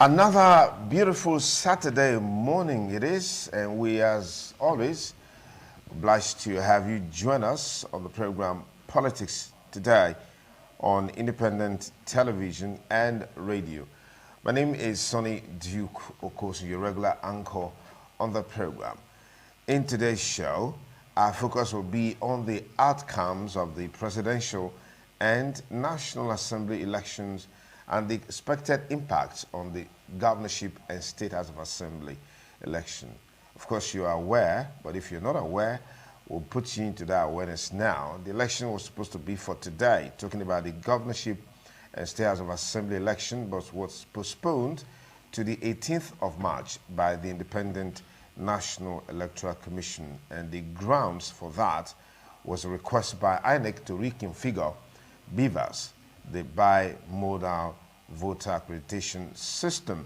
Another beautiful Saturday morning it is, and we, as always, obliged to have you join us on the program Politics Today on independent television and radio. My name is Sonny Duke Okosu, your regular anchor on the program. In today's show, our focus will be on the outcomes of the presidential and National Assembly elections and the expected impacts on the governorship and State House of Assembly election. Of course, you are aware, but if you're not aware, we'll put you into that awareness now. The election was supposed to be for today, talking about the governorship and State House of Assembly election, but was postponed to the 18th of March by the Independent National Electoral Commission. And the grounds for that was a request by INEC to reconfigure BVAS, the bimodal voter accreditation system.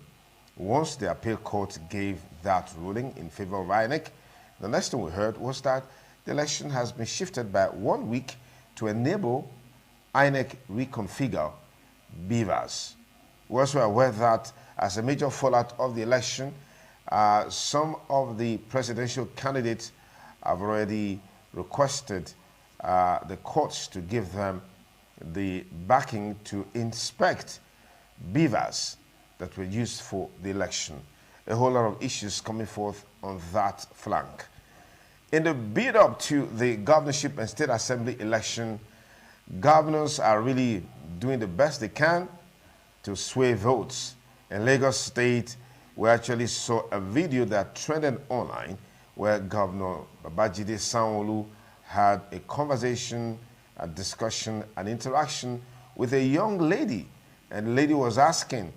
Once the appeal court gave that ruling in favor of INEC, the next thing we heard was that the election has been shifted by 1 week to enable INEC reconfigure BVAS. We also are aware that as a major fallout of the election, some of the presidential candidates have already requested the courts to give them the backing to inspect BVAS that were used for the election. A whole lot of issues coming forth on that flank. In the build-up to the governorship and state assembly election, governors are really doing the best they can to sway votes. In Lagos State, we actually saw a video that trended online where Governor Babajide Sanwo-Olu had a conversation, a discussion, an interaction with a young lady. And the lady was asking,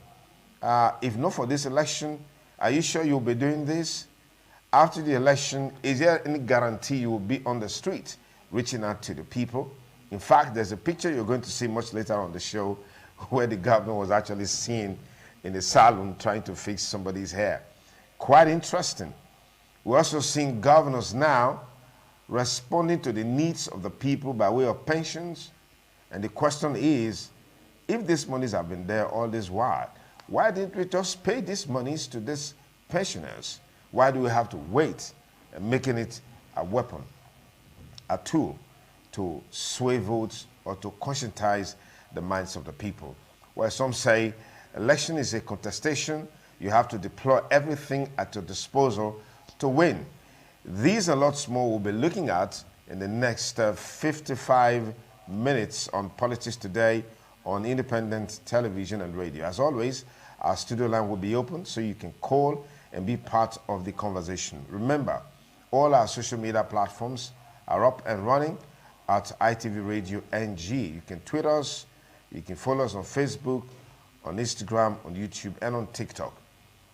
if not for this election, are you sure you'll be doing this? After the election, is there any guarantee you will be on the street reaching out to the people? In fact, there's a picture you're going to see much later on the show where the governor was actually seen in the salon trying to fix somebody's hair. Quite interesting. We're also seeing governors now responding to the needs of the people by way of pensions. And the question is, if these monies have been there all this while, why didn't we just pay these monies to these pensioners? Why do we have to wait and making it a weapon, a tool to sway votes or to conscientize the minds of the people? Where some say election is a contestation, you have to deploy everything at your disposal to win. These and lots more we'll be looking at in the next 55 minutes on Politics Today on independent television and radio. As always, our studio line will be open so you can call and be part of the conversation. Remember, all our social media platforms are up and running at ITV Radio NG. You can tweet us, you can follow us on Facebook, on Instagram, on YouTube, and on TikTok.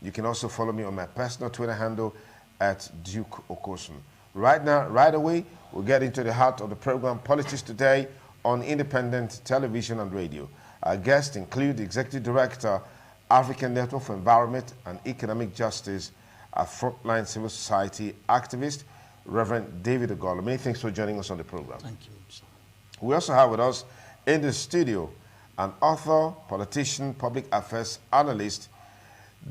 You can also follow me on my personal Twitter handle at Duke Okosu. Right now, right away, we'll get into the heart of the program Politics Today on independent television and radio. Our guests include the Executive Director, African Network for Environment and Economic Justice, a frontline civil society activist, Reverend David Ogolo. Many thanks for joining us on the program. Thank you, sir. We also have with us in the studio an author, politician, public affairs analyst,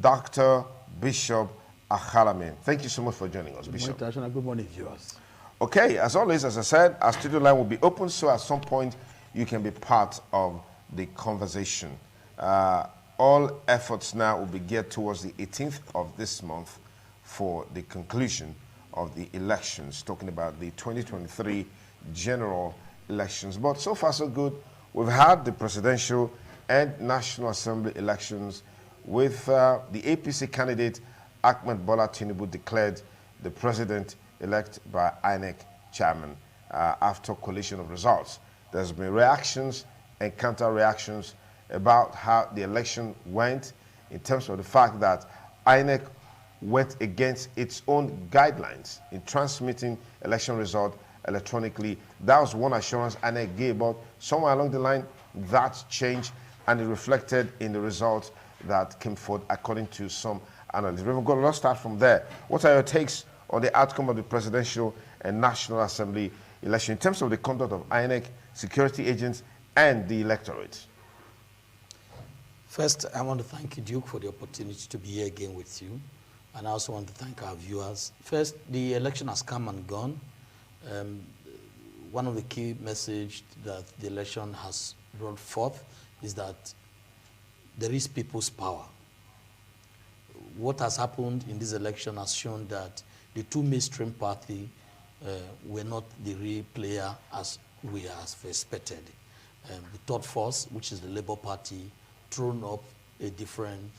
Dr. Bishop Akhalame. Thank you so much for joining us, Bishop. Good morning, viewers. Okay, as always, as I said, our studio line will be open, so at some point you can be part of the conversation. All efforts now will be geared towards the 18th of this month for the conclusion of the elections, talking about the 2023 general elections. But so far, so good. We've had the presidential and National Assembly elections with the APC candidate, Ahmed Bola Tinubu, declared the president-elect by INEC chairman after collation of results. There's been reactions and counter-reactions about how the election went in terms of the fact that INEC went against its own guidelines in transmitting election result electronically. That was one assurance INEC gave, but somewhere along the line that changed and it reflected in the results that came forth according to some analysts. Reverend Ogolo, let's start from there. What are your takes on the outcome of the presidential and National Assembly election in terms of the conduct of INEC, security agents, and the electorate? First, I want to thank you, Duke, for the opportunity to be here again with you. And I also want to thank our viewers. First, the election has come and gone. One of the key messages that the election has brought forth is that there is people's power. What has happened in this election has shown that the two mainstream parties were not the real player as we have expected. The third force, which is the Labour Party, thrown up a different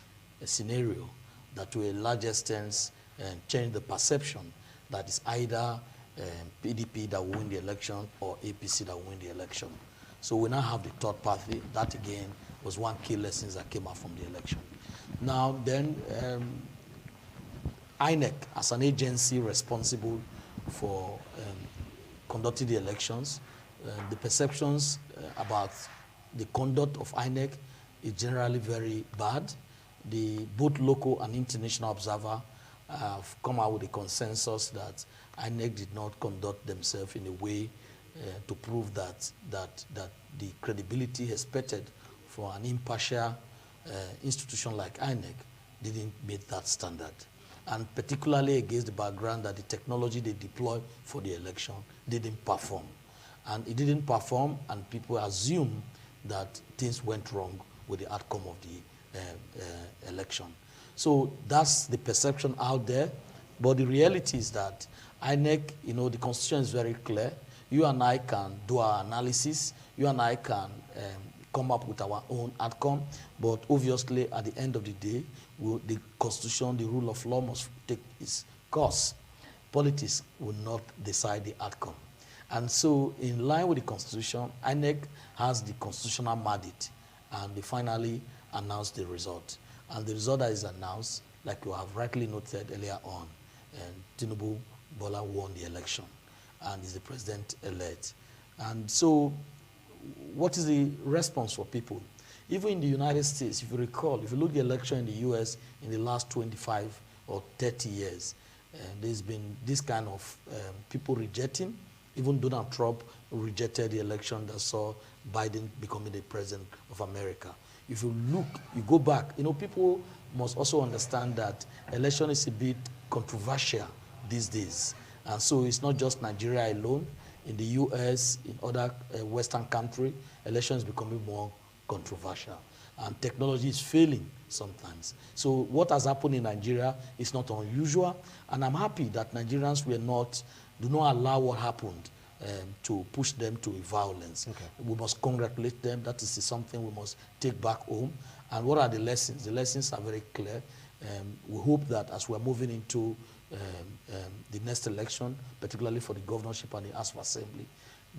scenario that to a large extent changed the perception that it's either PDP that will win the election or APC that will win the election. So we now have the third party. That again was one key lesson that came out from the election. Now then, INEC as an agency responsible for conducting the elections, the perceptions about the conduct of INEC is generally very bad. Both local and international observers have come out with a consensus that INEC did not conduct themselves in a way to prove that the credibility expected for an impartial institution like INEC didn't meet that standard. And particularly against the background that the technology they deployed for the election didn't perform. And it didn't perform, and people assume that things went wrong with the outcome of the election. So that's the perception out there. But the reality is that INEC, the constitution is very clear. You and I can do our analysis. You and I can come up with our own outcome. But obviously, at the end of the day, the constitution, the rule of law must take its course. Politics will not decide the outcome. And so, in line with the constitution, INEC has the constitutional mandate, and they finally announced the result. And the result that is announced, like you have rightly noted earlier on, Tinubu Bola won the election and is the president-elect. And so, what is the response for people? Even in the United States, if you recall, if you look at the election in the US in the last 25 or 30 years, there's been this kind of people rejecting. Even Donald Trump rejected the election that saw Biden becoming the president of America. If you look, you go back, people must also understand that election is a bit controversial these days. And so it's not just Nigeria alone. In the US, in other Western countries, election is becoming more controversial. And technology is failing sometimes. So what has happened in Nigeria is not unusual. And I'm happy that Nigerians do not allow what happened to push them to violence. Okay. We must congratulate them. That is something we must take back home. And what are the lessons? The lessons are very clear. We hope that as we're moving into the next election, particularly for the governorship and the House of Assembly,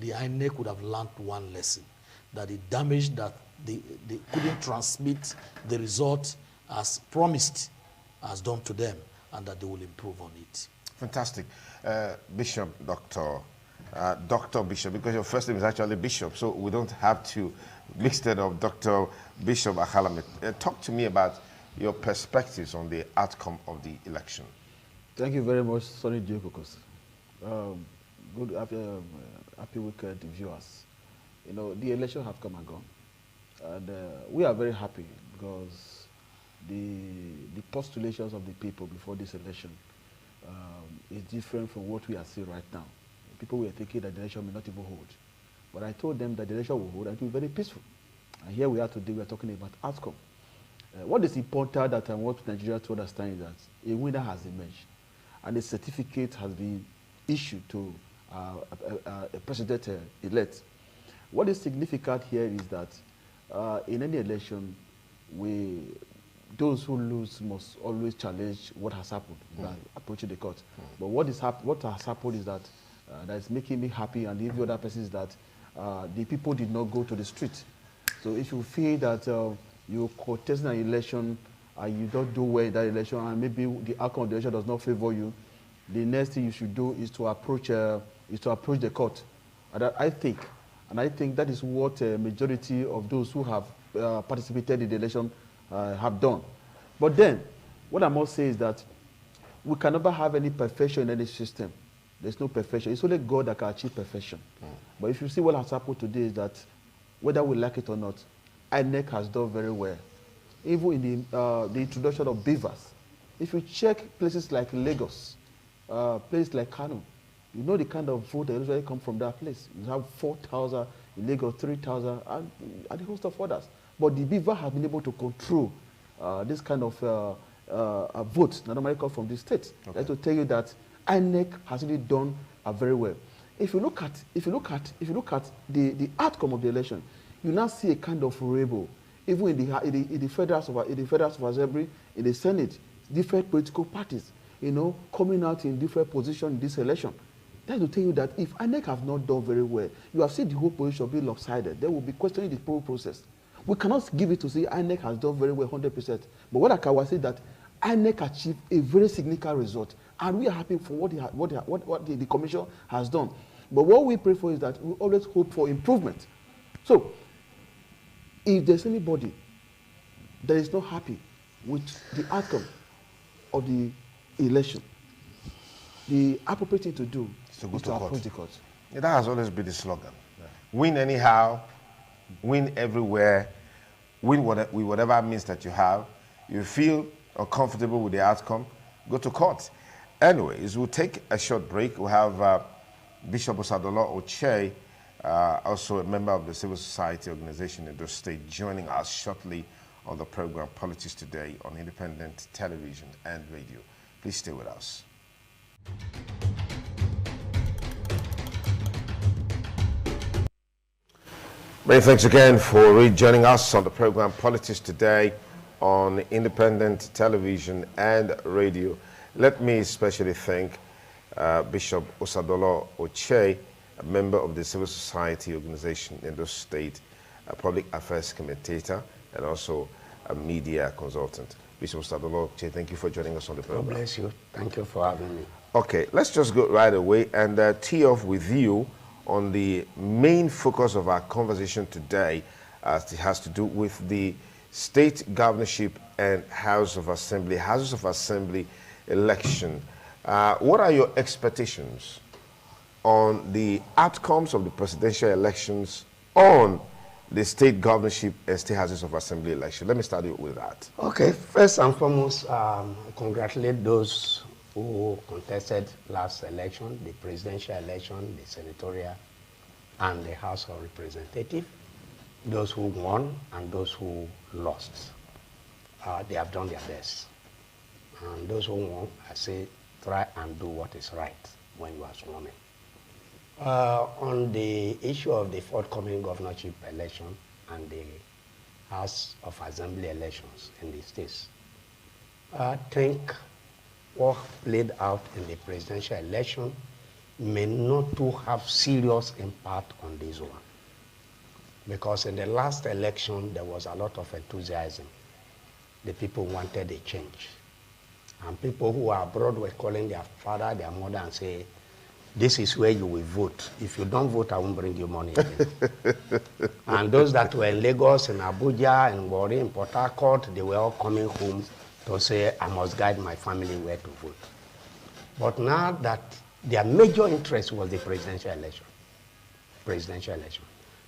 the INEC would have learned one lesson, that the damage that they couldn't transmit the result as promised has done to them, and that they will improve on it. Fantastic. Bishop, Dr. Bishop, because your first name is actually Bishop, so we don't have to mix that up. Dr. Bishop Akhalame, talk to me about your perspectives on the outcome of the election. Thank you very much, Sonny Diokokos. Good happy weekend, viewers. The election have come and gone, and we are very happy because the postulations of the people before this election is different from what we are seeing right now. People were thinking that the election may not even hold, but I told them that the election will hold and it will be very peaceful. And here we are today. We are talking about outcome. What is important that I want Nigeria to understand is that a winner has emerged, and a certificate has been issued to a president-elect. What is significant here is that in any election, those who lose must always challenge what has happened by approaching the court. But what has happened is that that is making me happy, and the other person is that the people did not go to the street. So if you feel that you're contesting an election and you don't do well in that election, and maybe the outcome of the election does not favor you, the next thing you should do is to approach the court. And I think that is what a majority of those who have participated in the election have done. But then, what I must say is that we can never have any perfection in any system. There's no perfection. It's only God that can achieve perfection. But if you see what has happened today is that, whether we like it or not, INEC has done very well. even in the introduction of beavers. If you check places like Lagos, places like Kano, you know the kind of vote that usually come from that place. You have 4,000 in Lagos, 3,000, and a host of others. But the beaver has been able to control this kind of votes that normally come from the state. Okay. That's to tell you that INEC has really done very well. If you look at the outcome of the election, you now see a kind of rebel, even in the Federal House of Assembly, in the Senate, different political parties, coming out in different positions in this election. That's to tell you that if INEC have not done very well, you have seen the whole position be lopsided. They will be questioning the whole process. We cannot give it to say INEC has done very well 100%. But what I can say that INEC achieved a very significant result, and we are happy for what the commission has done. But what we pray for is that we always hope for improvement. So, if there's anybody that is not happy with the outcome of the election, the appropriate thing to do is to approach the court. Yeah, that has always been the slogan. Yeah. Win anyhow, win everywhere, win with whatever means that you have. You feel uncomfortable with the outcome, go to court. Anyways, we'll take a short break. We'll have Bishop Osadolo Oche, also a member of the civil society organization in the state, joining us shortly on the program Politics Today on independent television and radio. Please stay with us. Many thanks again for rejoining us on the program Politics Today on independent television and radio. Let me especially thank Bishop Osadolo Oche, a member of the civil society organization in the state, a public affairs commentator, and also a media consultant. Bishop Osadolo Oche, thank you for joining us on the program. God bless you. Thank you for having me. Okay, let's just go right away and tee off with you on the main focus of our conversation today, as it has to do with the state governorship and Houses of Assembly election. What are your expectations on the outcomes of the presidential elections on the state governorship and state Houses of Assembly election? Let me start with that. Okay, first and foremost, congratulate those who contested last election, the presidential election, the senatorial, and the House of Representatives. Those who won and those who lost. They have done their best. And those who won, I say, try and do what is right when you are sworn in. On the issue of the forthcoming governorship election and the House of Assembly elections in the states, I think what played out in the presidential election may not to have serious impact on this one. Because in the last election, there was a lot of enthusiasm. The people wanted a change. And people who are abroad were calling their father, their mother, and say, this is where you will vote. If you don't vote, I won't bring you money again. And those that were in Lagos, in Abuja, in Warri, in Port Harcourt, they were all coming home to say, I must guide my family where to vote. But now that their major interest was the presidential election.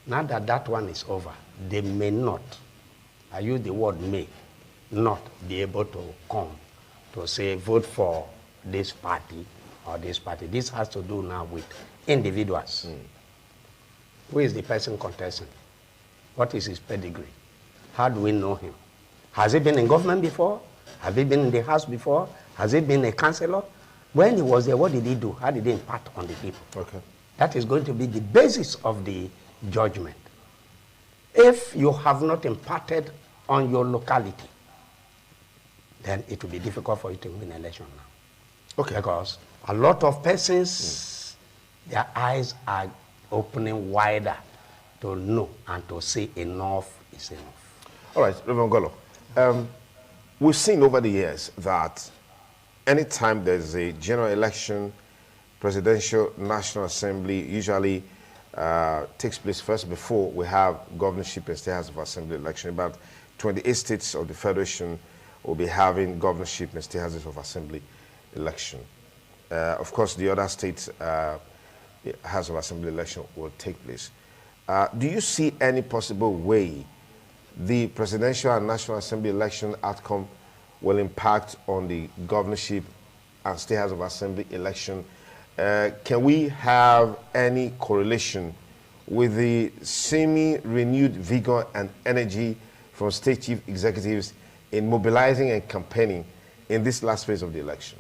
Now that that one is over, they may not, I use the word may, not be able to come to say, vote for this party or this party. This has to do now with individuals. Who is the person contesting? What is his pedigree? How do we know him? Has he been in government before? Have he been in the house before? Has he been a councillor? When he was there, what did he do? How did he impact on the people? Okay. That is going to be the basis of the judgment. If you have not imparted on your locality, then it will be difficult for you to win an election now. Okay. Because a lot of persons, their eyes are opening wider to know and to say enough is enough. All right, Reverend Golo. We've seen over the years that anytime there's a general election, presidential, National Assembly usually takes place first before we have governorship and state House of Assembly election. About 28 states of the Federation will be having governorship and state Houses of Assembly election. Of course, the other states House of Assembly election will take place. Do you see any possible way the presidential and National Assembly election outcome will impact on the governorship and State House of Assembly election. Can we have any correlation with the semi-renewed vigor and energy from state chief executives in mobilizing and campaigning in this last phase of the election?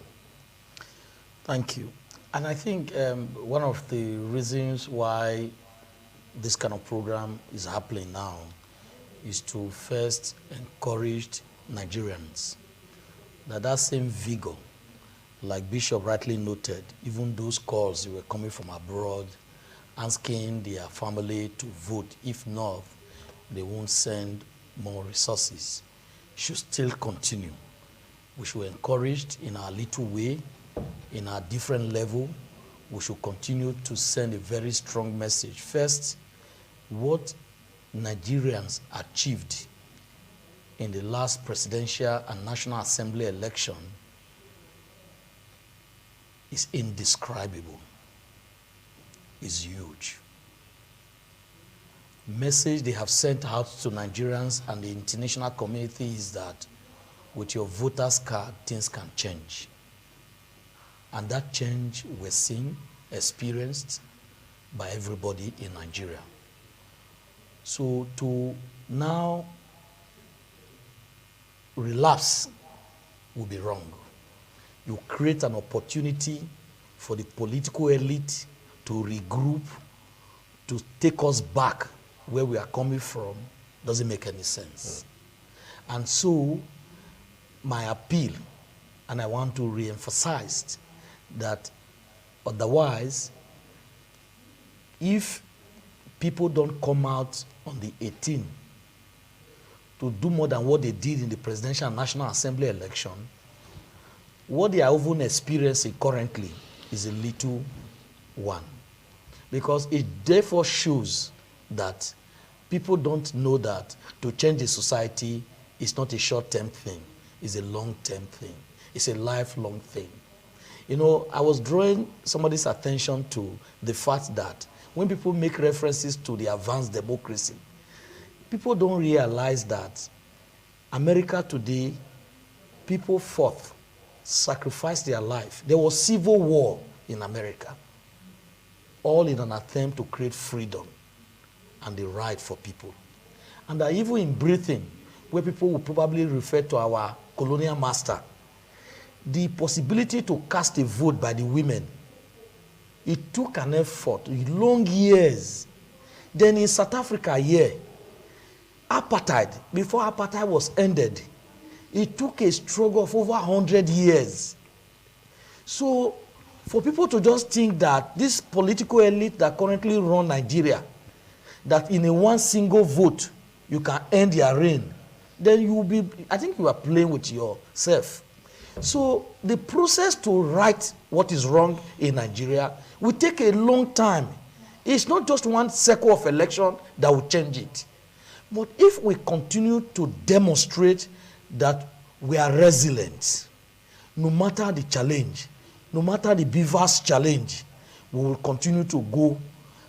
Thank you. And I think one of the reasons why this kind of program is happening now is to first encourage Nigerians that same vigor, like Bishop rightly noted, even those calls were coming from abroad, asking their family to vote. If not, they won't send more resources, should still continue. We should encourage in our little way, in our different level. We should continue to send a very strong message. First, what Nigerians achieved in the last presidential and National Assembly election is indescribable. Is huge. Message they have sent out to Nigerians and the international community is that with your voters card, things can change. And that change we're seeing, experienced by everybody in Nigeria. So to now relapse will be wrong. You create an opportunity for the political elite to regroup, to take us back where we are coming from. Doesn't make any sense. And so my appeal, and I want to re-emphasize that otherwise, if people don't come out on the 18th to do more than what they did in the presidential and National Assembly election, what they are even experiencing currently is a little one. Because it therefore shows that people don't know that to change the society is not a short-term thing, it's a long-term thing. It's a lifelong thing. You know, I was drawing somebody's attention to the fact that when people make references to the advanced democracy, people don't realize that America today, people fought, sacrificed their life. There was civil war in America, all in an attempt to create freedom and the right for people. And that even in Britain, where people will probably refer to our colonial master, the possibility to cast a vote by the women, it took an effort, long years. Then in South Africa here, apartheid, before apartheid was ended, it took a struggle of over 100 years. So for people to just think that this political elite that currently run Nigeria, that in a one single vote, you can end their reign, then you will be, I think you are playing with yourself. So the process to right what is wrong in Nigeria will take a long time. It's not just one cycle of election that will change it. But if we continue to demonstrate that we are resilient, no matter the challenge, no matter the beavers challenge, we will continue to go,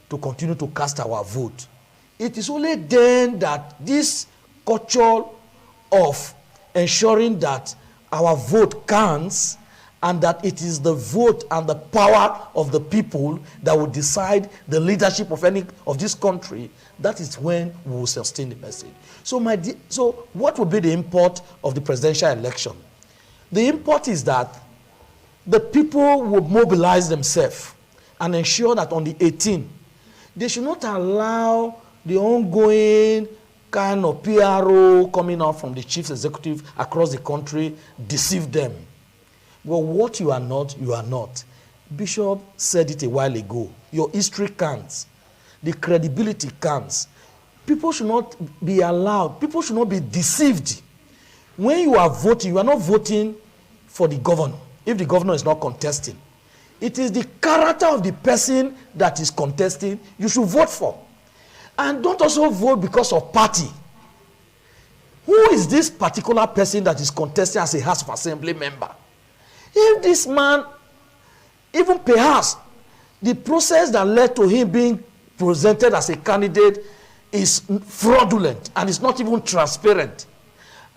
to continue to cast our vote. It is only then that this culture of ensuring that our vote counts and that it is the vote and the power of the people that will decide the leadership of any of this country, that is when we will sustain the message. So what will be the import of the presidential election? The import is that the people will mobilize themselves and ensure that on the 18th, they should not allow the ongoing kind of PRO coming out from the chief executive across the country deceive them. Well, what you are not, you are not. Bishop said it a while ago. Your history counts. The credibility counts. People should not be allowed, people should not be deceived. When you are voting, you are not voting for the governor, if the governor is not contesting. It is the character of the person that is contesting you should vote for. And don't also vote because of party. Who is this particular person that is contesting as a House of Assembly member? If this man, even perhaps the process that led to him being presented as a candidate is fraudulent and is not even transparent.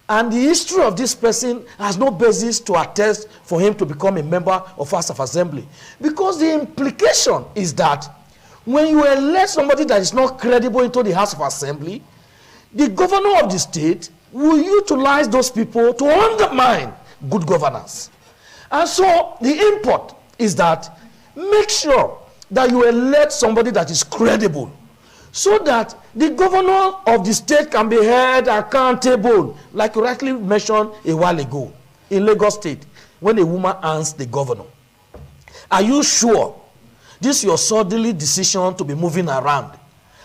And the history of this person has no basis to attest for him to become a member of House of Assembly. Because the implication is that when you elect somebody that is not credible into the House of Assembly, the governor of the state will utilize those people to undermine good governance. And so the import is that make sure that you elect somebody that is credible, so that the governor of the state can be held accountable, like you rightly mentioned a while ago in Lagos State, when a woman asked the governor, are you sure this is your suddenly decision to be moving around?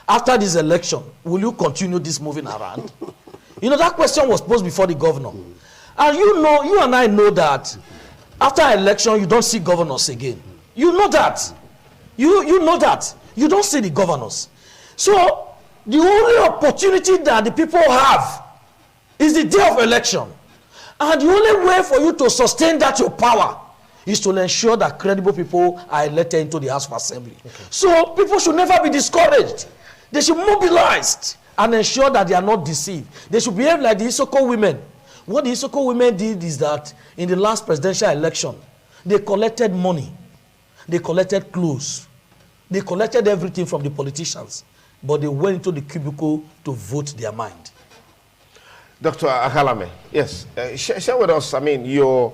After this election, will you continue this moving around? You know, that question was posed before the governor. And you know, you and I know that after election, you don't see governors again. You know that. You know that. You don't see the governors. So the only opportunity that the people have is the day of election. And the only way for you to sustain that your power is to ensure that credible people are elected into the House of Assembly. Okay. So people should never be discouraged. They should mobilize and ensure that they are not deceived. They should behave like the Isoko women. What the Isoko women did is that in the last presidential election, they collected money, they collected clothes, they collected everything from the politicians, but they went into the cubicle to vote their mind. Dr. Akalame, yes, share with us, I mean, your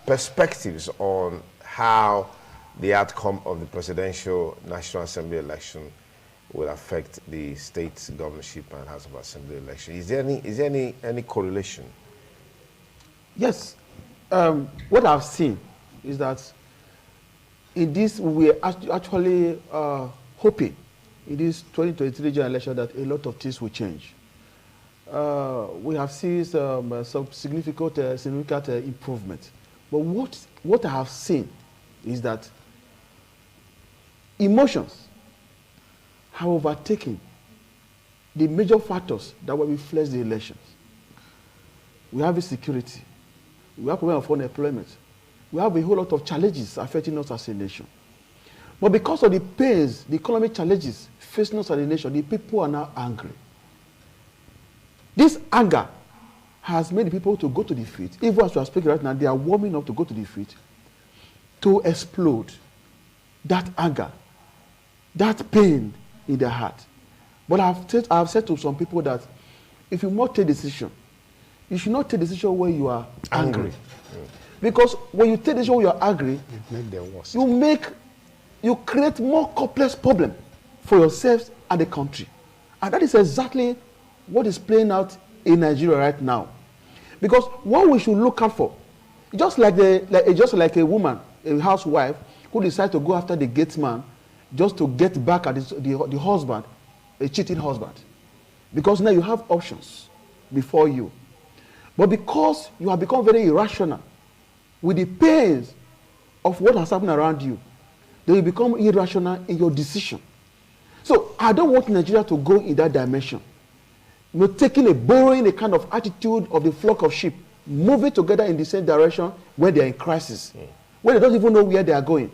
perspectives on how the outcome of the presidential National Assembly election will affect the state governorship and House of Assembly election. Is there any correlation? Yes. What I've seen is that in this, we're actually hoping in this 2023 general election that a lot of things will change. We have seen some significant improvement. But what I have seen is that emotions have overtaken the major factors that will influence the elections. We have insecurity. We have problem of unemployment. We have a whole lot of challenges affecting us as a nation. But because of the pains, the economic challenges facing us as a nation, the people are now angry. This anger has made the people to go to the feet. Even as we are speaking right now, they are warming up to go to the feet to explode that anger, that pain in their heart. But I've said to some people that if you must take a decision, you should not take a decision where you are angry. Because when you take a decision where you are angry, you make them worse. You create more complex problem for yourselves and the country. And that is exactly what is playing out in Nigeria right now. Because what we should look out for, just like a woman, a housewife, who decides to go after the gate man just to get back at the husband, a cheating husband. Because now you have options before you. But because you have become very irrational with the pains of what has happened around you, then you become irrational in your decision. So I don't want Nigeria to go in that dimension. You know, borrowing a kind of attitude of the flock of sheep, moving together in the same direction when they are in crisis, when they don't even know where they are going.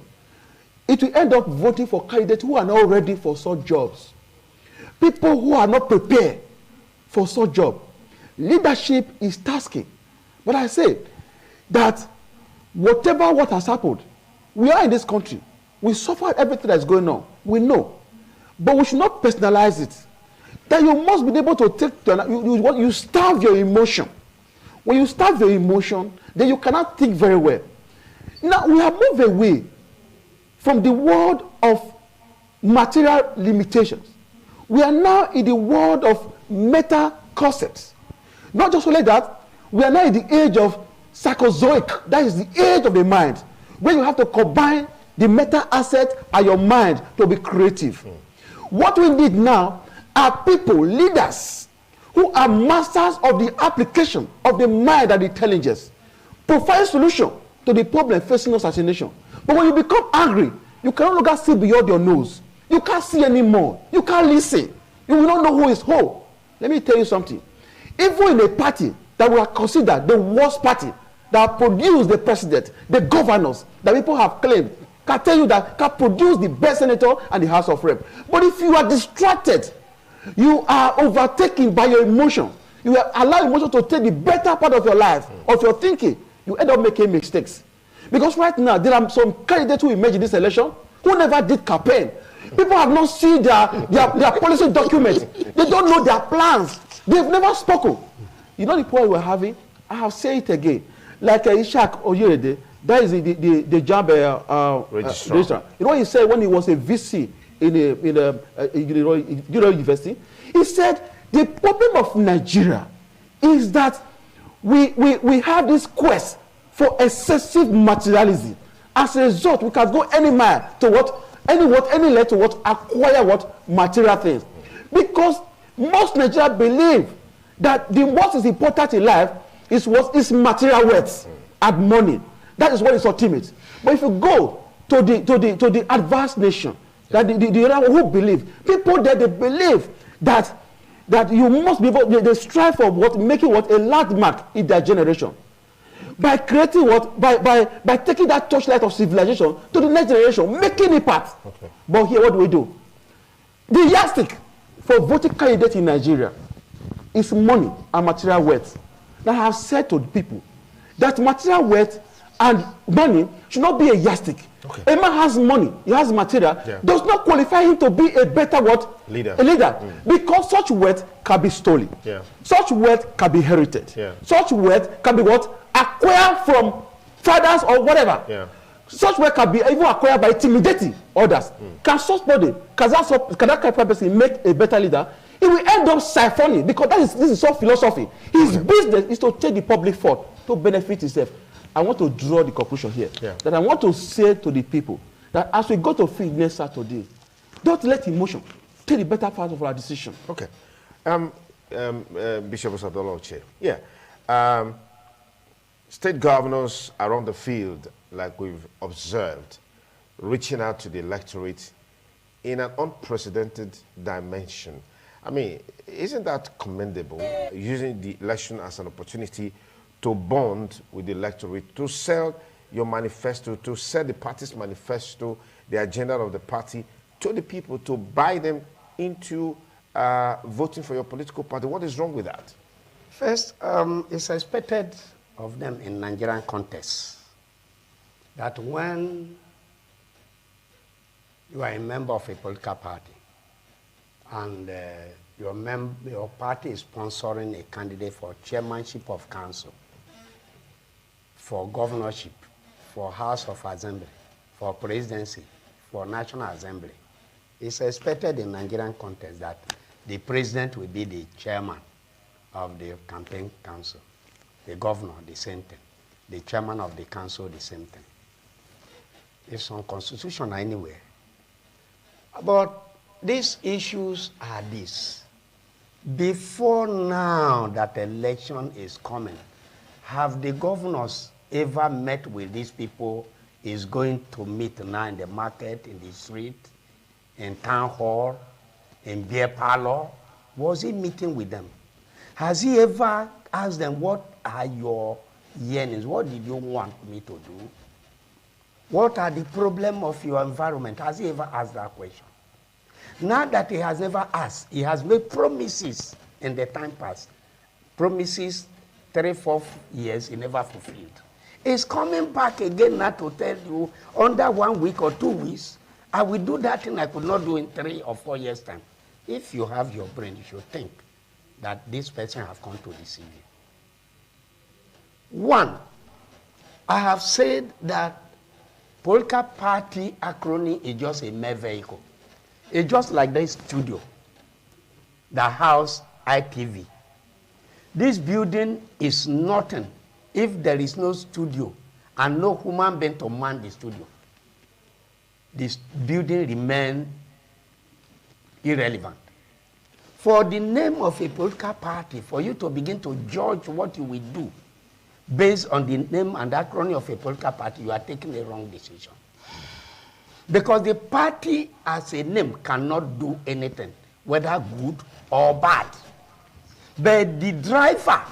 It will end up voting for candidates who are not ready for such jobs. People who are not prepared for such job. Leadership is tasking. But I say that whatever what has happened, we are in this country. We suffer everything that's going on. We know. But we should not personalize it. That you must be able to take, you starve your emotion. When you starve your emotion, then you cannot think very well. Now, we have moved away from the world of material limitations. We are now in the world of meta concepts. Not just only that, we are now in the age of psychozoic. That is the age of the mind, where you have to combine the meta asset and your mind to be creative. What we need now are people, leaders, who are masters of the application of the mind and intelligence, provide solution to the problem facing us as a nation. But when you become angry, you can no longer see beyond your nose. You can't see anymore. You can't listen. You will not know who is who. Let me tell you something. Even in a party that we are considered the worst party, that produced the president, the governors, that people have claimed, can tell you that can produce the best senator and the House of Rep. But if you are distracted, You are overtaken by your emotion. You allow emotion to take the better part of your life, of your thinking. You end up making mistakes. Because right now, there are some candidates who emerged in this election who never did campaign. People have not seen their policy documents. They don't know their plans. They've never spoken. You know the point we're having? I have said it again. Like Ishak Oyerede, that is the job registrar. You know what he said when he was a VC in a university? He said, the problem of Nigeria is that we have this quest for excessive materialism. As a result, we can go any mile to any length to acquire material things. Because most Nigerians believe that the what is important in life is what is material wealth and money. That is what is ultimate. But if you go to the advanced nation, that the who believe, people there, they believe that you must be able, they strive for making a landmark in their generation. By creating by taking that torchlight of civilization to the next generation, making impact. Okay. But here, what do? The yardstick for voting candidate in Nigeria is money and material wealth. Now, I have said to the people that material wealth and money should not be a yardstick. Okay. A man has money, he has material, does not qualify him to be a better leader. A leader. Because such wealth can be stolen. Yeah. Such wealth can be inherited. Yeah. Such wealth can be acquired from fathers or whatever. Yeah. Such wealth can be even acquired by intimidating others. Can that kind of person make a better leader? He will end up siphoning, because this is all philosophy. His business is to take the public forth to benefit himself. I want to draw the conclusion here. Yeah. That I want to say to the people that as we go to field next Saturday, don't let emotion take the better part of our decision. Okay. Bishop Osadoloche. Yeah. State governors are on the field, like we've observed, reaching out to the electorate in an unprecedented dimension. I mean, isn't that commendable, using the election as an opportunity to bond with the electorate, to sell your manifesto, to sell the party's manifesto, the agenda of the party, to the people, to buy them into voting for your political party? What is wrong with that? First, it's expected of them in Nigerian context that when you are a member of a political party and your party is sponsoring a candidate for chairmanship of council, for governorship, for House of Assembly, for presidency, for National Assembly, it's expected in Nigerian context that the president will be the chairman of the campaign council, the governor, the same thing, the chairman of the council, the same thing. It's unconstitutional anyway. But these issues are this. Before now that election is coming, have the governors ever met with these people? Is going to meet now in the market, in the street, in town hall, in beer parlor? Was he meeting with them? Has he ever asked them, what are your yearnings? What did you want me to do? What are the problems of your environment? Has he ever asked that question? Now that he has ever asked, he has made promises in the time past. Promises, 3-4 years, he never fulfilled. He's coming back again now to tell you, under 1 week or 2 weeks, I will do that thing I could not do in 3 or 4 years' time. If you have your brain, you should think that this person has come to deceive you. One, I have said that political party acronym is just a mere vehicle. It's just like this studio, the house ITV. This building is nothing if there is no studio and no human being to man the studio. This building remains irrelevant. For the name of a political party, for you to begin to judge what you will do based on the name and acronym of a political party, you are taking a wrong decision. Because the party as a name cannot do anything, whether good or bad. But the driver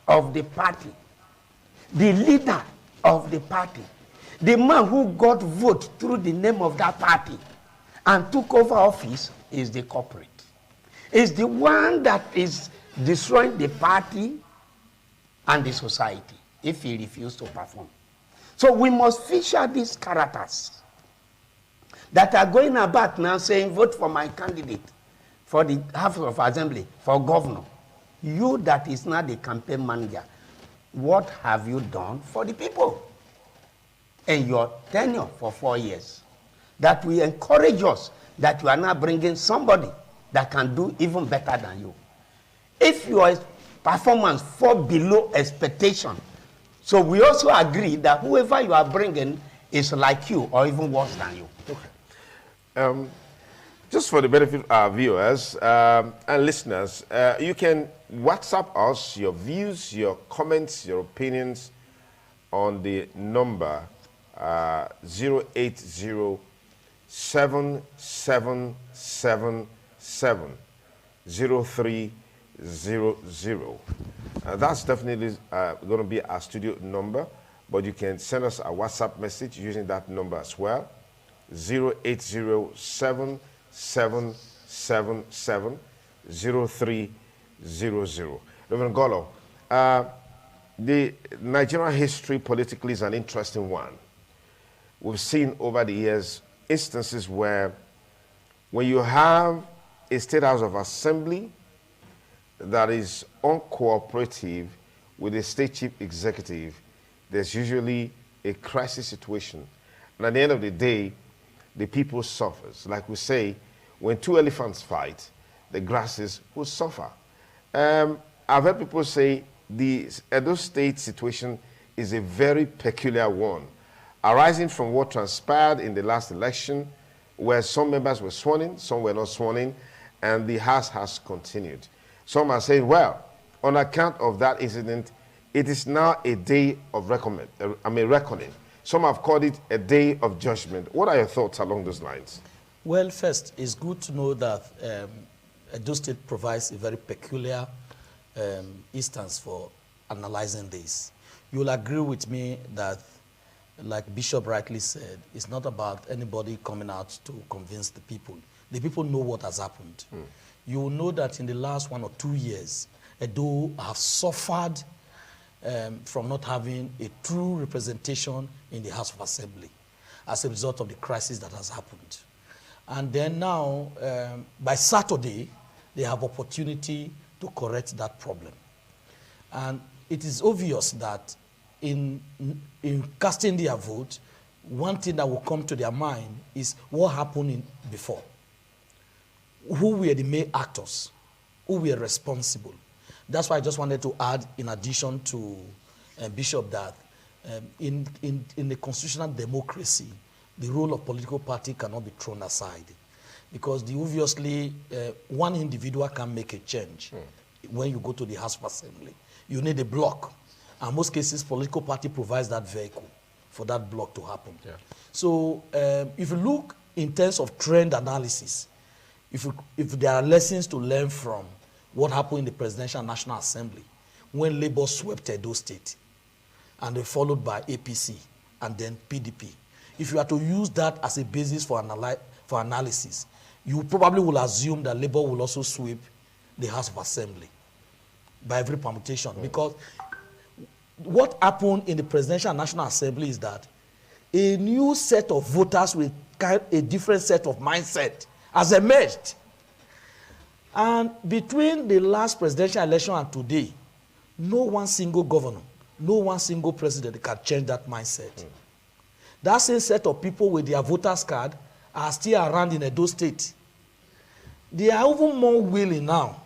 of the party, the leader of the party, the man who got vote through the name of that party and took over office is the corporate. It's the one that is destroying the party and the society if he refuses to perform. So we must feature these characters that are going about now saying, vote for my candidate for the House of Assembly, for governor. You that is not the campaign manager, what have you done for the people in your tenure for 4 years? That will encourage us that you are now bringing somebody that can do even better than you. If your performance falls below expectation, so we also agree that whoever you are bringing is like you or even worse than you. Okay. Just for the benefit of our viewers and listeners, you can WhatsApp us your views, your comments, your opinions on the number 08077770300. That's definitely going to be our studio number, but you can send us a WhatsApp message using that number as well. 08077770300. Reverend Golo, the Nigerian history politically is an interesting one. We've seen over the years instances where when you have a State House of Assembly that is uncooperative with the state chief executive, there's usually a crisis situation. And at the end of the day, the people suffers. Like we say, when two elephants fight, the grasses will suffer. I've heard people say the Edo State situation is a very peculiar one, arising from what transpired in the last election, where some members were sworn in, some were not sworn in, and the House has continued. Some are saying, well, on account of that incident, it is now a day of reckoning. Some have called it a day of judgment. What are your thoughts along those lines? Well, first, it's good to know that Edo State provides a very peculiar instance for analyzing this. You'll agree with me that, like Bishop rightly said, it's not about anybody coming out to convince the people. The people know what has happened. You will know that in the last 1 or 2 years, Edo have suffered from not having a true representation in the House of Assembly as a result of the crisis that has happened. And then now, by Saturday, they have opportunity to correct that problem. And it is obvious that in casting their vote, one thing that will come to their mind is what happened before. Who were the main actors? Who were responsible? That's why I just wanted to add, in addition to Bishop, that in a constitutional democracy, the role of political party cannot be thrown aside, because obviously one individual can make a change. When you go to the House of Assembly, you need a bloc, and most cases political party provides that vehicle for that bloc to happen. Yeah. So if you look in terms of trend analysis, if there are lessons to learn from what happened in the Presidential National Assembly when Labour swept Edo State, and they followed by APC and then PDP. If you are to use that as a basis for analysis, you probably will assume that Labour will also sweep the House of Assembly by every permutation. Because what happened in the Presidential National Assembly is that a new set of voters with a different set of mindset has emerged. And between the last presidential election and today, no one single governor, no one single president can change that mindset. That same set of people with their voters card are still around in Edo State. They are even more willing now.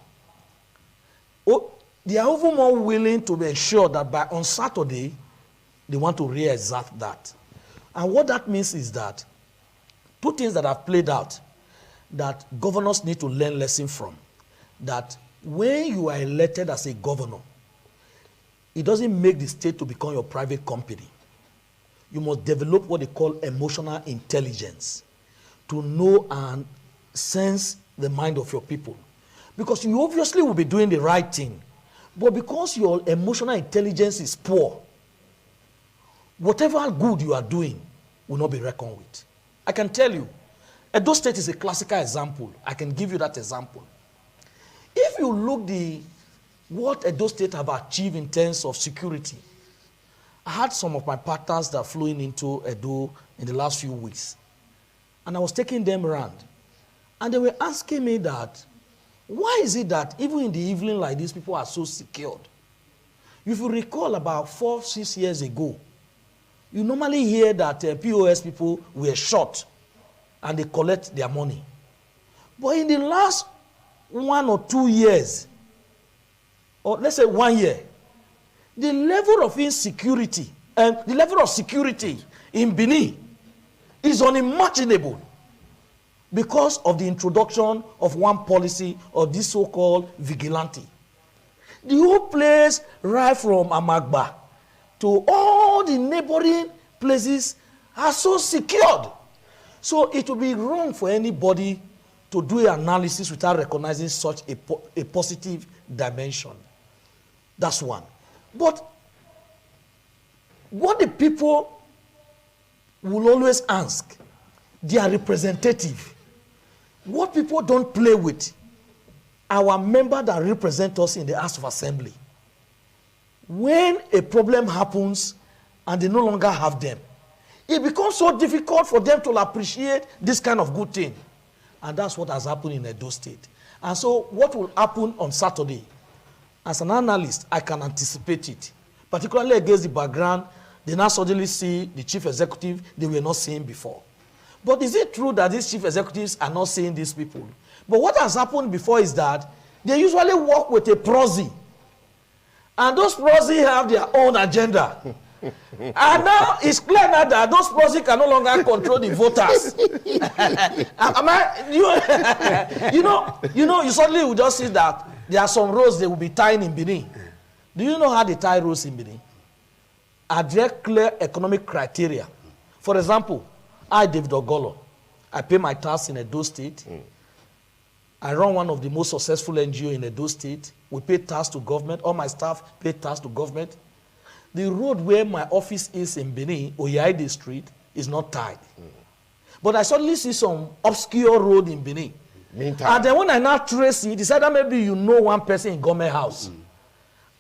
They are even more willing to ensure that on Saturday, they want to re-exact that. And what that means is that two things that have played out that governors need to learn lesson from. That when you are elected as a governor, it doesn't make the state to become your private company. You must develop what they call emotional intelligence to know and sense the mind of your people. Because you obviously will be doing the right thing, but because your emotional intelligence is poor, whatever good you are doing will not be reckoned with. I can tell you, Edo State is a classical example. I can give you that example. If you look what Edo State have achieved in terms of security, I had some of my partners that flew into Edo in the last few weeks, and I was taking them around, and they were asking me that, why is it that even in the evening like this, people are so secured? If you recall about 4-6 years ago, you normally hear that POS people were shot and they collect their money. But in the last 1 or 2 years, or let's say 1 year, the level of insecurity and the level of security in Benin is unimaginable because of the introduction of one policy of this so-called vigilante. The whole place, right from Amagba to all the neighboring places, are so secured. So it would be wrong for anybody to do an analysis without recognizing such a positive dimension. That's one. But what the people will always ask, their representative, what people don't play with, our member that represent us in the House of Assembly. When a problem happens and they no longer have them, it becomes so difficult for them to appreciate this kind of good thing. And that's what has happened in Edo State. And so what will happen on Saturday? As an analyst, I can anticipate it, particularly against the background, they now suddenly see the chief executive they were not seeing before. But is it true that these chief executives are not seeing these people? But what has happened before is that they usually work with a proxy. And those proxy have their own agenda. And now it's clear now that those proxy can no longer control the voters. You suddenly will just see that there are some roads they will be tying in Benin. Do you know how they tie roads in Benin? Are there clear economic criteria? For example, I, David Ogolo, I pay my tax in Edo State. I run one of the most successful NGO in Edo State. We pay tax to government. All my staff pay tax to government. The road where my office is in Benin, Oyaide Street, is not tied. But I suddenly see some obscure road in Benin. Meantime. And then when I now trace it, decided maybe you know one person in government house.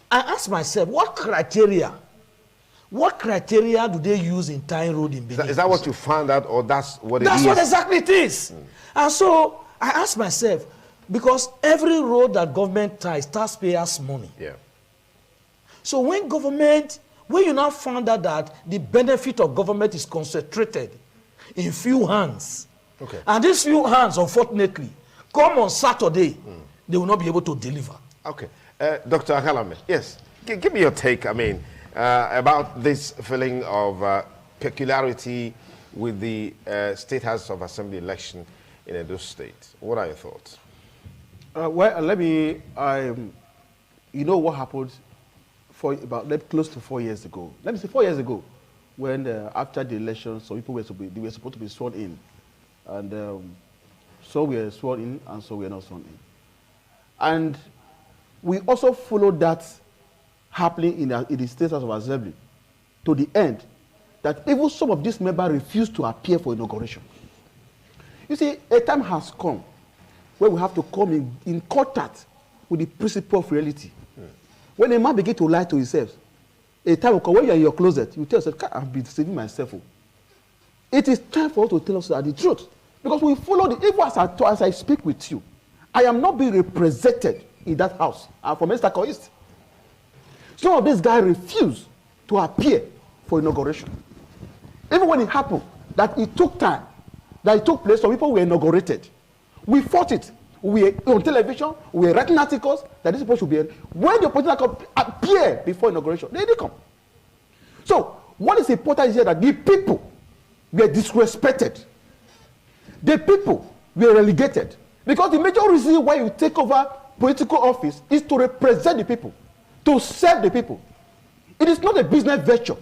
I asked myself, what criteria do they use in tying road in Benin? Is that what you found out, or that's what it is? That's what exactly it is. And so I asked myself, because every road that government ties, taxpayers' money. Yeah. So when you now found out that the benefit of government is concentrated in few hands, okay, and these few hands, unfortunately, come on Saturday, they will not be able to deliver. Okay. Dr. Akalame, yes, give me your take, about this feeling of peculiarity with the State House of Assembly election in Edo State. What are your thoughts? Well, you know what happened for about close to 4 years ago. Let me say 4 years ago, when after the election, some people were supposed to be sworn in, and some were sworn in and some were not sworn in. And we also followed that happening in the State House of Assembly to the end that even some of these members refused to appear for inauguration. You see, a time has come where we have to come in contact with the principle of reality. When a man begins to lie to himself, a time will come when you are in your closet, you tell yourself, I've been deceiving myself. It is time for us to tell us the truth. Because we follow even as I speak with you, I am not being represented in that house. I'm from Estako East. Some of these guys refuse to appear for inauguration. Even when it happened, that it took time, that it took place, some people were inaugurated. We fought it. We were on television, we were writing articles that these people should be in. When the opposition appear before inauguration, they didn't come. So, what is important is here that the people were disrespected. The people were relegated. Because the major reason why you take over political office is to represent the people, to serve the people. It is not a business venture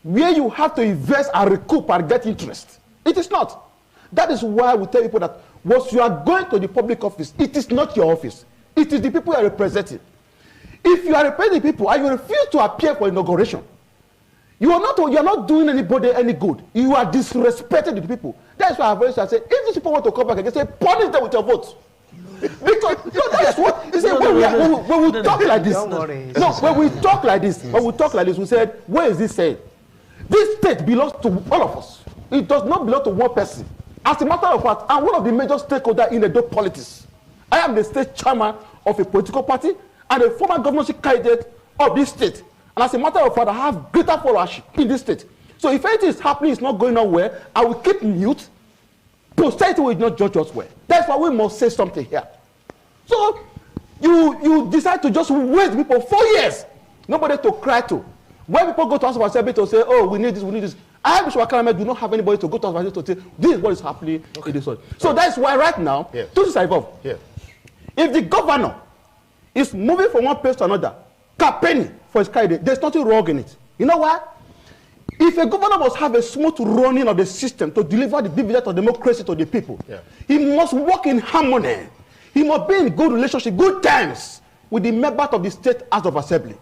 where you have to invest and recoup and get interest. It is not. That is why we tell people that once you are going to the public office, it is not your office. It is the people you are representing. If you are representing people and you refuse to appear for inauguration, you are not doing anybody any good. You are disrespecting the people. That's why I've always said, if these people want to come back again, say, punish them with your votes. Because that is what You see, when we talk like this, when we talk like this, we said, where is this saying? This state belongs to all of us. It does not belong to one person. As a matter of fact, I'm one of the major stakeholders in the politics. I am the state chairman of a political party and a former governorship candidate of this state. And as a matter of fact, I have greater followership in this state. So if anything is happening, it's not going nowhere, I will keep mute. Posterity will not judge us well. That's why we must say something here. So you decide to just waste people 4 years. Nobody to cry to. When people go to House of Assembly to say, oh, we need this, we need this. I, Mr. Wakalame, do not have anybody to go to House of Assembly to say, this is what is happening in this one. So that's why right now, two things are involved. If the governor is moving from one place to another, campaigning for his candidate, there's nothing wrong in it. You know why? If a governor must have a smooth running of the system to deliver the dividend of democracy to the people, he must work in harmony. He must be in good relationship, good terms with the members of the State House of Assembly.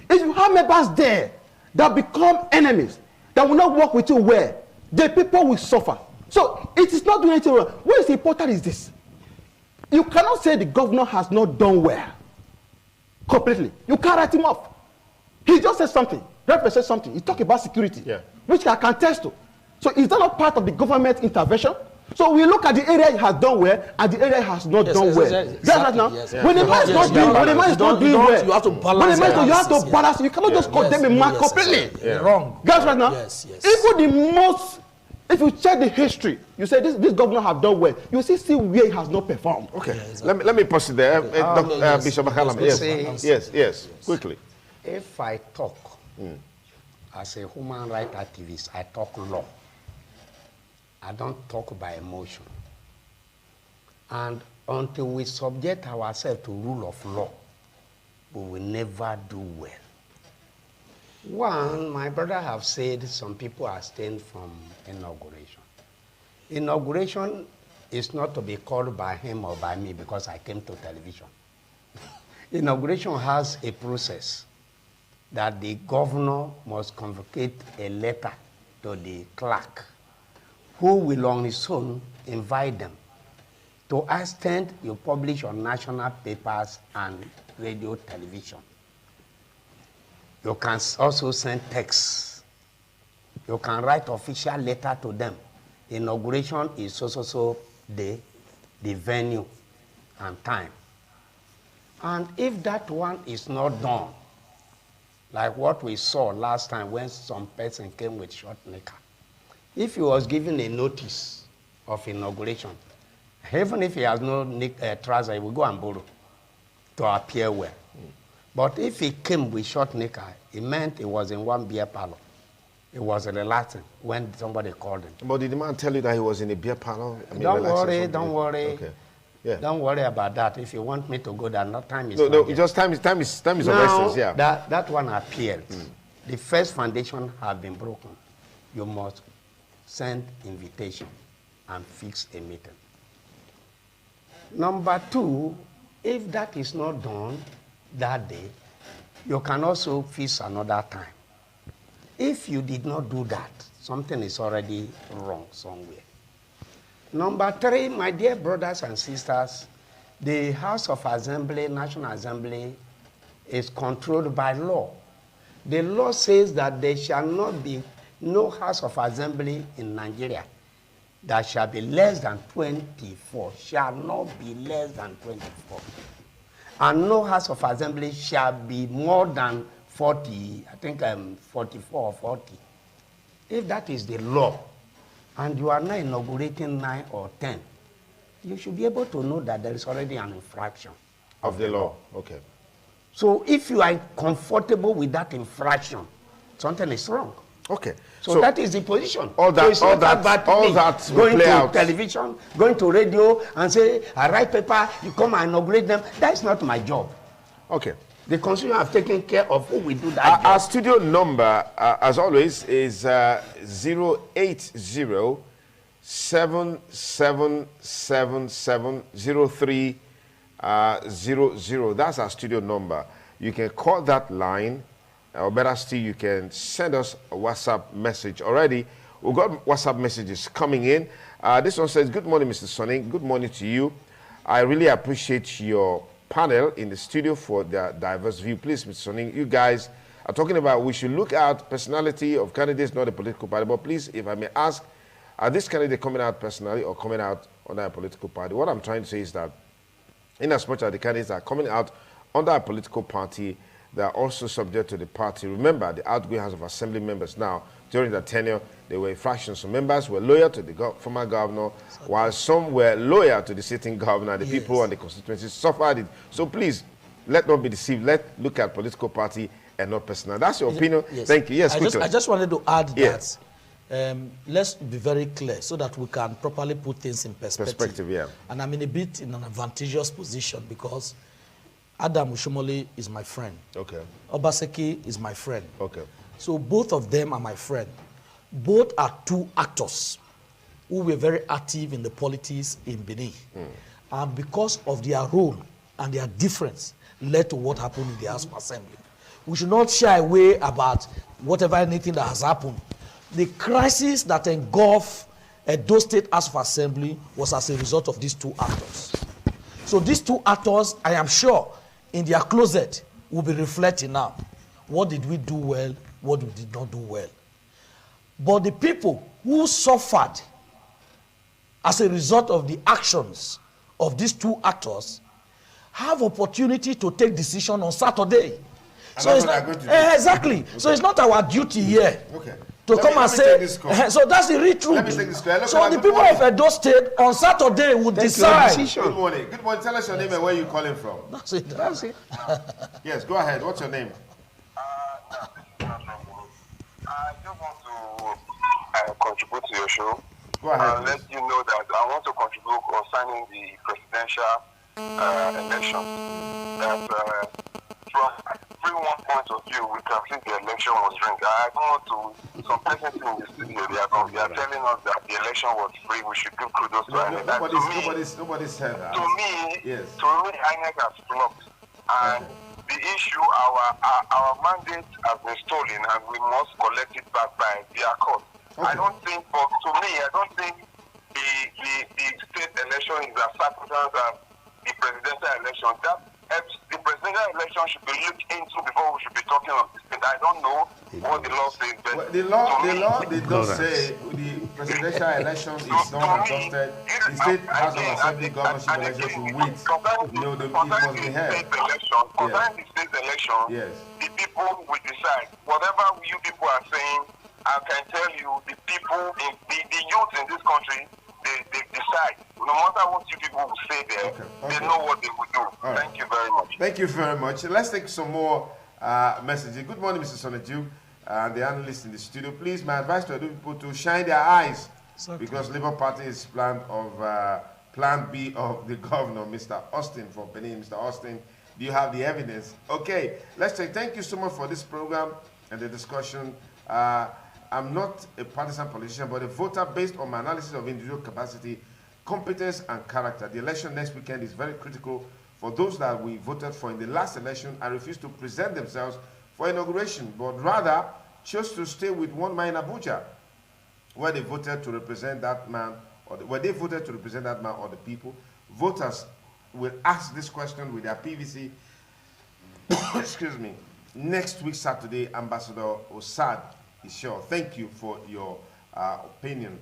If you have members there that become enemies, that will not work with you well, the people will suffer. So it is not doing anything wrong. What is important is this. You cannot say the governor has not done well. Completely. You can't write him off. He just said something. Represent said something. He talked about security, which I can attest to. So is that not part of the government intervention? So we look at the area he has done well and the area he has not done well. That's right now. When the man is not doing, when the man is not doing well, you have to balance. You have to balance. You cannot just condemn a man completely. Wrong. That's right now. Even the most, if you check the history, you say this governor have done well. You see where he has not performed. Okay. Let me pause it there. Bishop Wakalame. Yes. Quickly. If I talk as a human rights activist, I talk law. I don't talk by emotion. And until we subject ourselves to rule of law, we will never do well. One, my brother have said some people are staying from inauguration. Inauguration is not to be called by him or by me because I came to television. Inauguration has a process that the governor must convocate a letter to the clerk, who will on his own invite them. To extent you publish on national papers and radio, television. You can also send texts. You can write official letter to them. Inauguration is also the venue and time. And if that one is not done, like what we saw last time when some person came with short knicker, if he was given a notice of inauguration, even if he has no trouser, he will go and borrow to appear well. But if he came with short knicker, it meant he was in one beer parlor. It was relaxing when somebody called him. But did the man tell you that he was in a beer parlor? Don't worry. Okay. Don't worry about that. If you want me to go there, no time is no. Just time is of essence. Yeah. That one appeared. The first foundation have been broken. You must send invitation and fix a meeting. Number two, if that is not done that day, you can also fix another time. If you did not do that, something is already wrong somewhere. Number three, my dear brothers and sisters, the House of Assembly, National Assembly, is controlled by law. The law says that there shall not be no House of Assembly in Nigeria that shall be less than 24, shall not be less than 24. And no House of Assembly shall be more than 40, I think 44 or 40. If that is the law, and you are not inaugurating 9 or 10, you should be able to know that there is already an infraction of the law. Okay. So if you are comfortable with that infraction, something is wrong. Okay. So that is the position. All that going to television, going to radio, and say, I write paper, you come and inaugurate them. That's not my job. Okay. The constitution have taken care of who will do that job. Our studio number, as always, is 08077770300. That's our studio number. You can call that line, or better still, you can send us a WhatsApp message already. We've got WhatsApp messages coming in. This one says, good morning, Mr. Sonny. Good morning to you. I really appreciate your panel in the studio for their diverse view. Please, Mr. Sonny, you guys are talking about we should look at personality of candidates, not a political party. But please, if I may ask, are these candidates coming out personally or coming out under a political party? What I'm trying to say is that in as much as the candidates are coming out under a political party, they are also subject to the party. Remember, the outgoing House of Assembly members now, during their tenure, they were fractions. So members were loyal to the former governor, while some were loyal to the sitting governor. The people and the constituencies suffered it. So please, let not be deceived. Let's look at political party and not personal. That's your opinion. Yes. Thank you. Yes, I just wanted to add that let's be very clear so that we can properly put things in perspective. Yeah. And I'm in a bit in an advantageous position because Adam Ushomole is my friend. Okay. Obaseki is my friend. Okay. So both of them are my friend. Both are two actors who were very active in the politics in Benin. And because of their role and their difference led to what happened in the House of Assembly. We should not shy away about anything that has happened. The crisis that engulfed Edo State House of Assembly was as a result of these two actors. So these two actors, I am sure, in their closet will be reflecting now. What did we do well? What we did not do well? But the people who suffered as a result of the actions of these two actors have opportunity to take decision on Saturday. So it's not, exactly. Okay. So it's not our duty here to come and say. So that's the real truth. So the people of Edo State on Saturday would decide. Good morning. Good morning. Tell us your name and where you're calling from. That's it. That's it. Yes, go ahead. What's your name? I just want to contribute to your show. Go ahead. And let you know that I want to contribute concerning the presidential election. That from everyone's point of view, we can see the election was rigged. I don't want to. Some persons in the studio, they are telling us that the election was free. We should give kudos to INEC. Nobody said that. To me, INEC has flopped. And the issue, our mandate has been stolen, and we must collect it back by their court. I don't think, but to me, I don't think the state election is as sacrosanct as the presidential election. The presidential election should be looked into before we should be talking of the state. I don't know what the law says, but well, the law did not say the presidential election is not adjusted. The state House of Assembly governorship election should wait. It must be held. Concerning the state election, the people will decide. Whatever you people are saying, I can tell you, the people, the youth in this country, they decide. No matter what you people will say there, they know what they will do. Thank you very much. Thank you very much. Let's take some more messages. Good morning, Mr. Soneju, the analyst in the studio. Please, my advice to people to shine their eyes because Labour Party is plan B of the governor, Mr. Austin from Benin. Mr. Austin, do you have the evidence? Okay, let's take. Thank you so much for this program and the discussion. I'm not a partisan politician, but a voter based on my analysis of individual capacity, competence, and character. The election next weekend is very critical for those that we voted for in the last election and refused to present themselves for inauguration, but rather chose to stay with one man in Abuja, where they voted to represent that man, or the people. Voters will ask this question with their PVC. Excuse me. Next week, Saturday, Ambassador Osad is sure. Thank you for your opinion.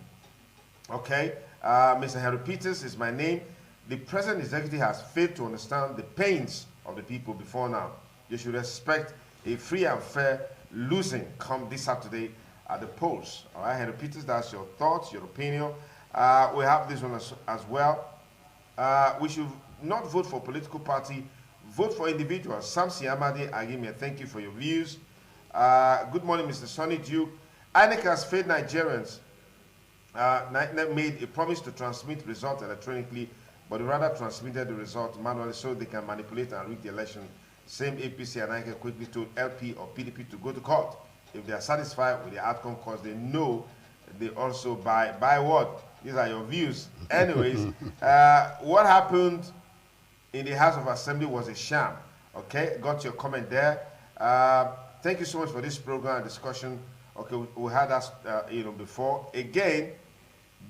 Okay, Mr. Harry Peters is my name. The present executive has failed to understand the pains of the people before now. You should expect a free and fair losing come this Saturday at the polls. All right, Harry Peters, that's your thoughts, your opinion. We have this one as well. We should not vote for political party, vote for individuals. Samsi Amadi Agime, thank you for your views. Good morning, Mr. Sonny Duke. INEC has failed Nigerians. Made a promise to transmit results electronically, but rather transmitted the result manually so they can manipulate and rig the election. Same APC and INEC quickly told LP or PDP to go to court if they are satisfied with the outcome, because they know they also buy what? These are your views. Anyways, what happened in the House of Assembly was a sham. Okay, got your comment there. Thank you so much for this program and discussion. Okay, we had that before. Again,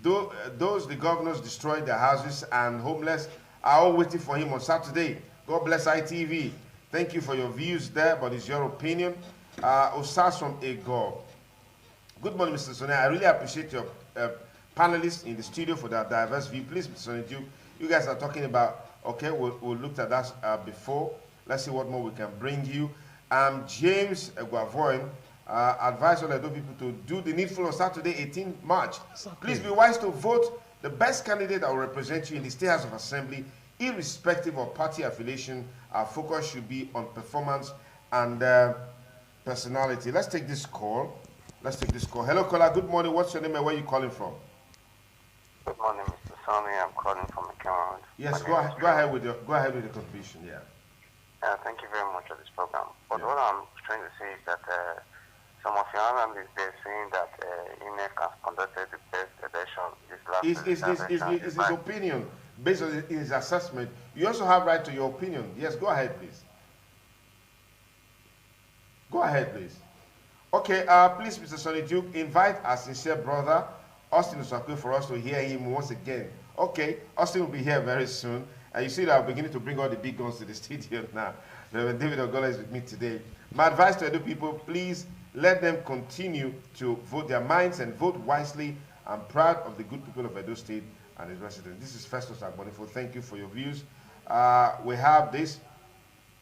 the governors destroyed their houses and homeless are all waiting for him on Saturday God bless ITV. Thank you for your views there, but it's your opinion. Osas from Ego. Good morning, Mr. Sonny. I really appreciate your panelists in the studio for their diverse view. Please, Mr. Sonny Duke, you guys are talking about, okay, we looked at that before. Let's see what more we can bring you. James Guavoin advised all Edo people to do the needful on Saturday, 18 March. Please be wise to vote the best candidate that will represent you in the State House of Assembly, irrespective of party affiliation. Our focus should be on performance and personality. Let's take this call. Hello, caller. Good morning. What's your name and where are you calling from? Good morning, Mr. Sonny. I'm calling from Cameroon. Yes, go ahead with your contribution. Yeah. Thank you very much for this program. But what I'm trying to say is that some of your analysts, they're saying that INEC has conducted the best election this last election. Is his opinion based on his assessment? You also have right to your opinion. Yes, go ahead, please. Okay, please, Mr. Sonny Duke, invite our sincere brother, Austin Osakwe, for us to hear him once again. Okay, Austin will be here very soon. And you see that I'm beginning to bring all the big guns to the studio now. Reverend David Ogola is with me today. My advice to Edo people, please let them continue to vote their minds and vote wisely. I'm proud of the good people of Edo State and its residents. This is Festus Agbonifo. Thank you for your views. We have this.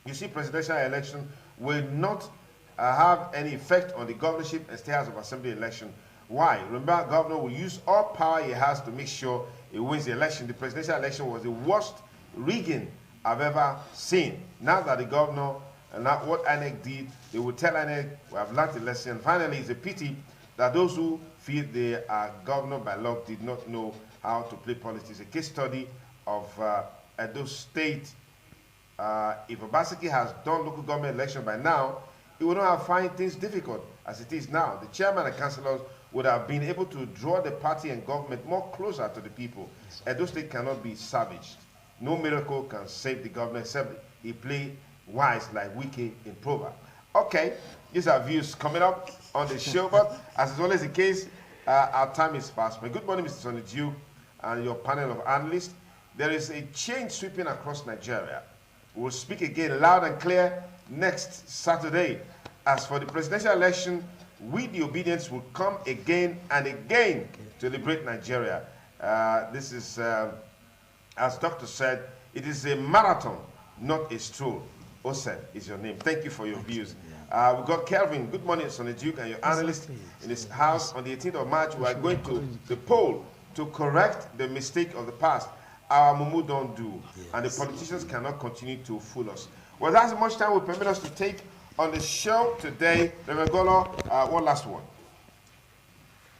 You see, presidential election will not have any effect on the governorship and State House of Assembly election. Why? Remember, governor will use all power he has to make sure he wins the election. The presidential election was the worst rigging I've ever seen. Now that the governor, and not what INEC did, they will tell INEC, we have learned the lesson. And finally, it's a pity that those who feel they are governed by law did not know how to play politics. A case study of Edo State. If Obaseki has done local government election by now, he would not have found things difficult as it is now. The chairman and councillors would have been able to draw the party and government more closer to the people. Edo State cannot be savaged. No miracle can save the government except he play wise like Wiki in Proverbs. Okay, these are views coming up on the show, but as is always the case, our time is fast. Good morning, Mr. Sonny Duke and your panel of analysts. There is a change sweeping across Nigeria. We'll speak again loud and clear next Saturday. As for the presidential election, we, the obedience, will come again and again to liberate Nigeria. This is, as Doctor said, it is a marathon, not a stroll. Osen is your name. Thank you for your views. We've got Kelvin. Good morning, Sonny Duke, and your analyst in this house. On the 18th of March, we are going to the poll to correct the mistake of the past. Our Mumu don't do, and the politicians cannot continue to fool us. Well, that's much time will permit us to take on the show today. Reverend Golo, one last one.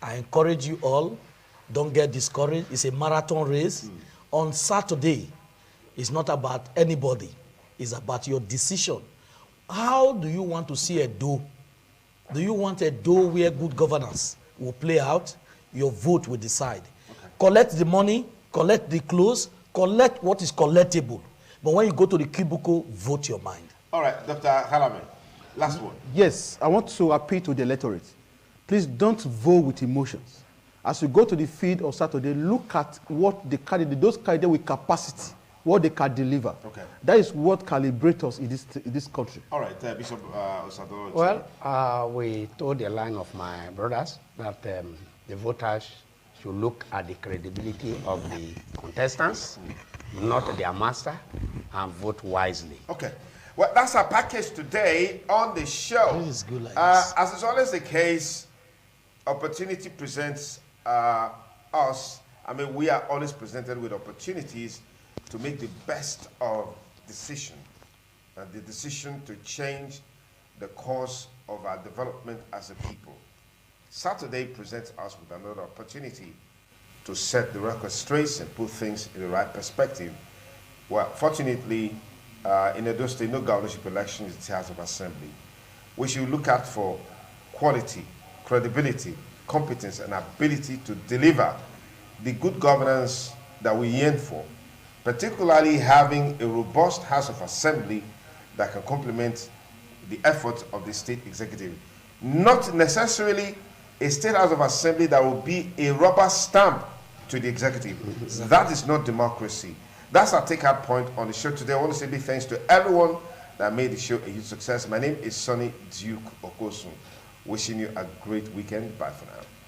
I encourage you all, don't get discouraged. It's a marathon race. On Saturday, it's not about anybody. It's about your decision. How do you want to see a do? Do you want a do where good governance will play out? Your vote will decide. Okay. Collect the money, collect the clothes, collect what is collectible. But when you go to the cubicle, vote your mind. All right, Dr. Halame, last one. Yes, I want to appeal to the electorate. Please don't vote with emotions. As you go to the field on Saturday, look at what the candidate, those candidates with capacity, what they can deliver. Okay. That is what calibrates us in this country. All right, Bishop Osadolo. Well, we told the line of my brothers that the voters should look at the credibility of the contestants, not their master, and vote wisely. Okay. Well, that's our package today on the show. This is good like this. As is always the case, opportunity presents us. I mean, we are always presented with opportunities to make the best of decision, and the decision to change the course of our development as a people. Saturday presents us with another opportunity to set the record straight and put things in the right perspective. Well, fortunately, in Edo State, no governorship election is the House of Assembly. We should look out for quality, credibility, competence, and ability to deliver the good governance that we yearn for, particularly having a robust House of Assembly that can complement the efforts of the state executive. Not necessarily a State House of Assembly that will be a rubber stamp to the executive. That is not democracy. That's our take-out point on the show today. I want to say big thanks to everyone that made the show a huge success. My name is Sonny Duke Okosun. Wishing you a great weekend. Bye for now.